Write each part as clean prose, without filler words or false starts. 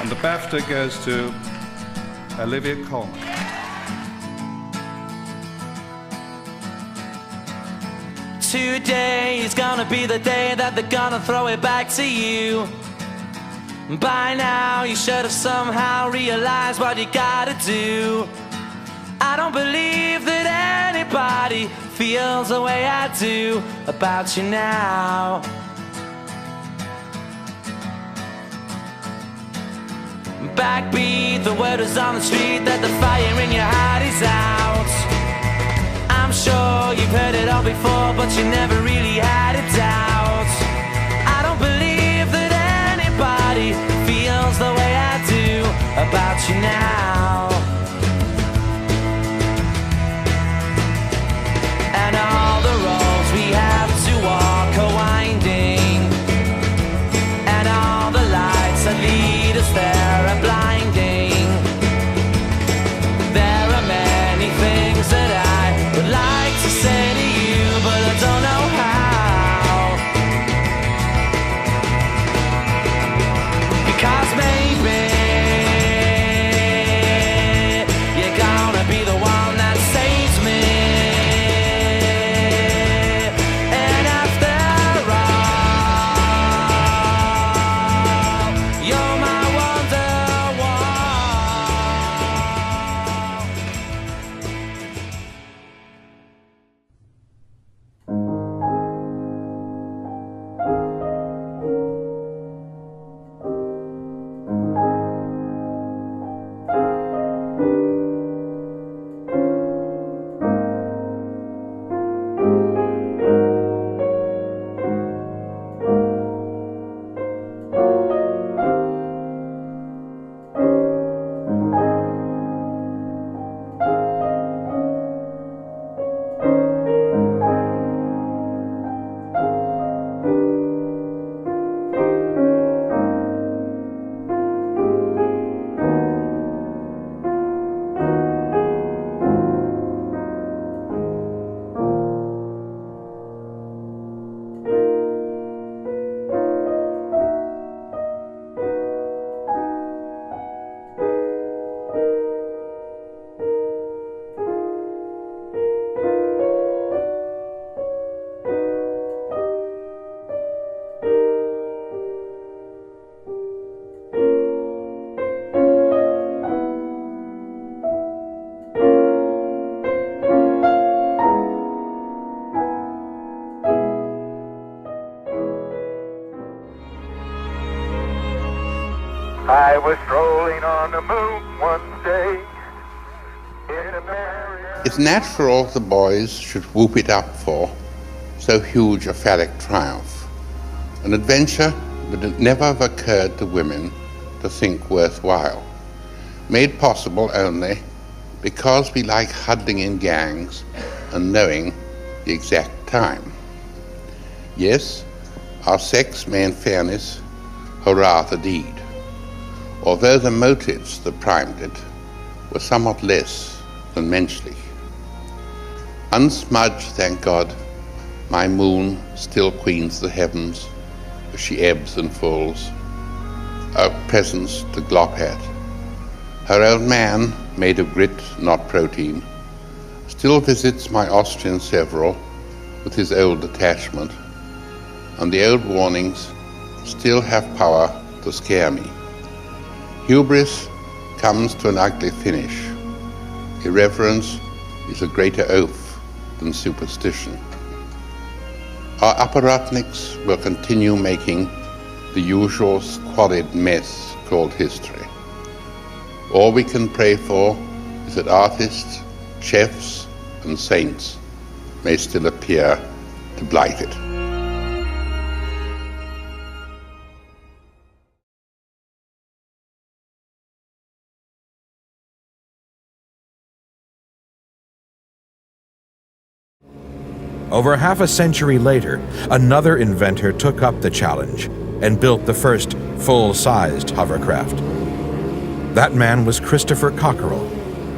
And the BAFTA goes to Olivia Colman. Today is gonna be the day that they're gonna throw it back to you. By now you should have somehow realized what you gotta do. I don't believe that anybody feels the way I do about you now. Backbeat, the word is on the street that the fire in your heart is out. I'm sure you've heard it all before, but you never really had a doubt. I don't believe that anybody feels the way I do about you now. And all the roads we have to walk are winding, and all the lights that lead us there are blinding. There are many things that I would like to say to you, but I don't know how. Because maybe you're gonna be the one that saves me. And after all, you're my I was strolling on the moon one day in America. It's natural the boys should whoop it up for so huge a phallic triumph, an adventure that had never have occurred to women to think worthwhile, made possible only because we like huddling in gangs and knowing the exact time. Yes, our sex may in fairness hurrah the deed, although the motives that primed it were somewhat less than menschlich. Unsmudged, thank God, my moon still queens the heavens as she ebbs and falls, a presence to glop at. Her own man, made of grit, not protein, still visits my Austrian Several with his old attachment, and the old warnings still have power to scare me. Hubris comes to an ugly finish. Irreverence is a greater oath than superstition. Our apparatniks will continue making the usual squalid mess called history. All we can pray for is that artists, chefs, and saints may still appear to blight it. Over half a century later, another inventor took up the challenge and built the first full-sized hovercraft. That man was Christopher Cockerell.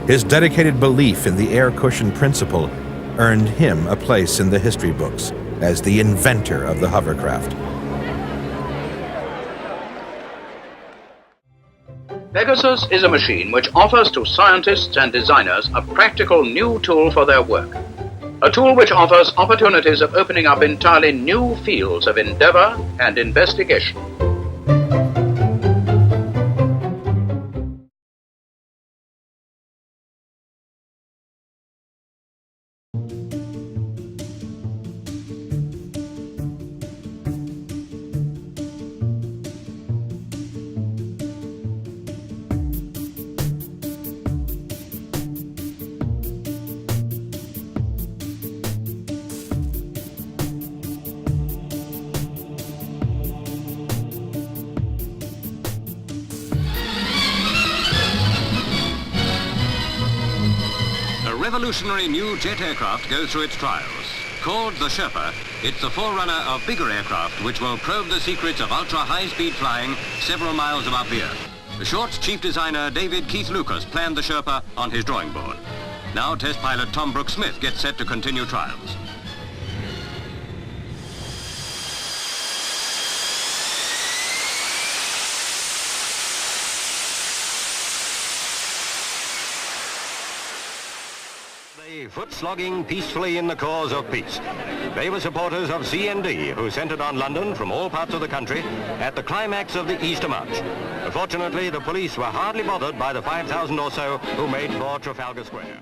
His dedicated belief in the air cushion principle earned him a place in the history books as the inventor of the hovercraft. Pegasus is a machine which offers to scientists and designers a practical new tool for their work. A tool which offers opportunities of opening up entirely new fields of endeavor and investigation. Revolutionary new jet aircraft goes through its trials. Called the Sherpa, it's the forerunner of bigger aircraft which will probe the secrets of ultra-high-speed flying several miles above the Earth. The Short's chief designer, David Keith Lucas, planned the Sherpa on his drawing board. Now test pilot Tom Brooks Smith gets set to continue trials. Foot slogging peacefully in the cause of peace. They were supporters of CND, who centered on London from all parts of the country at the climax of the Easter March. Fortunately, the police were hardly bothered by the 5,000 or so who made for Trafalgar Square.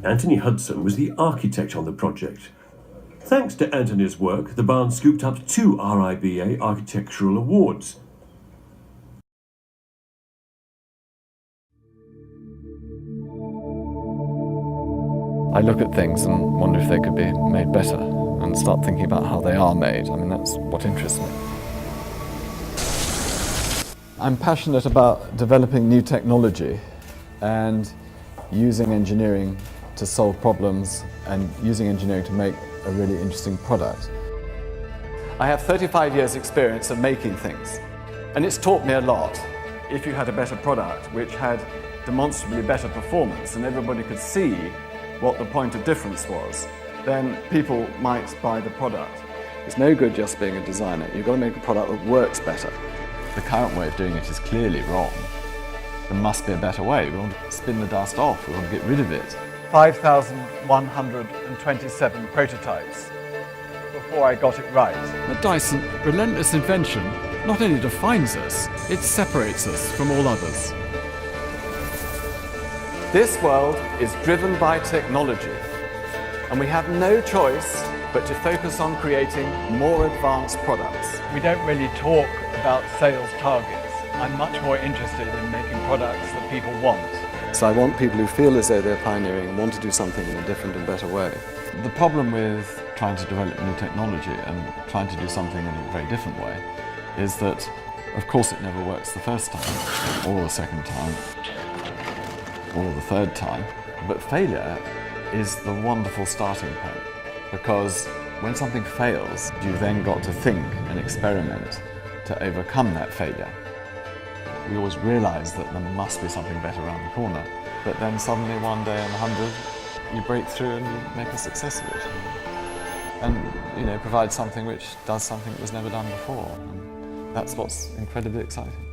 Anthony Hudson was the architect on the project. Thanks to Anthony's work, the barn scooped up 2 RIBA architectural awards. I look at things and wonder if they could be made better and start thinking about how they are made. I mean, that's what interests me. I'm passionate about developing new technology and using engineering to solve problems and using engineering to make a really interesting product. I have 35 years experience of making things, and it's taught me a lot. If you had a better product which had demonstrably better performance and everybody could see what the point of difference was, then people might buy the product. It's no good just being a designer. You've got to make a product that works better. The current way of doing it is clearly wrong. There must be a better way. We want to spin the dust off. We want to get rid of it. 5,127 prototypes before I got it right. The Dyson relentless invention not only defines us, it separates us from all others. This world is driven by technology, and we have no choice but to focus on creating more advanced products. We don't really talk about sales targets. I'm much more interested in making products that people want. So I want people who feel as though they're pioneering and want to do something in a different and better way. The problem with trying to develop new technology and trying to do something in a very different way is that, of course, it never works the first time, or the second time, or the third time. But failure is the wonderful starting point, because when something fails, you've then got to think and experiment to overcome that failure. We always realise that there must be something better around the corner, but then suddenly one day in 100 you break through and you make a success of it, and provide something which does something that was never done before. And That's what's incredibly exciting.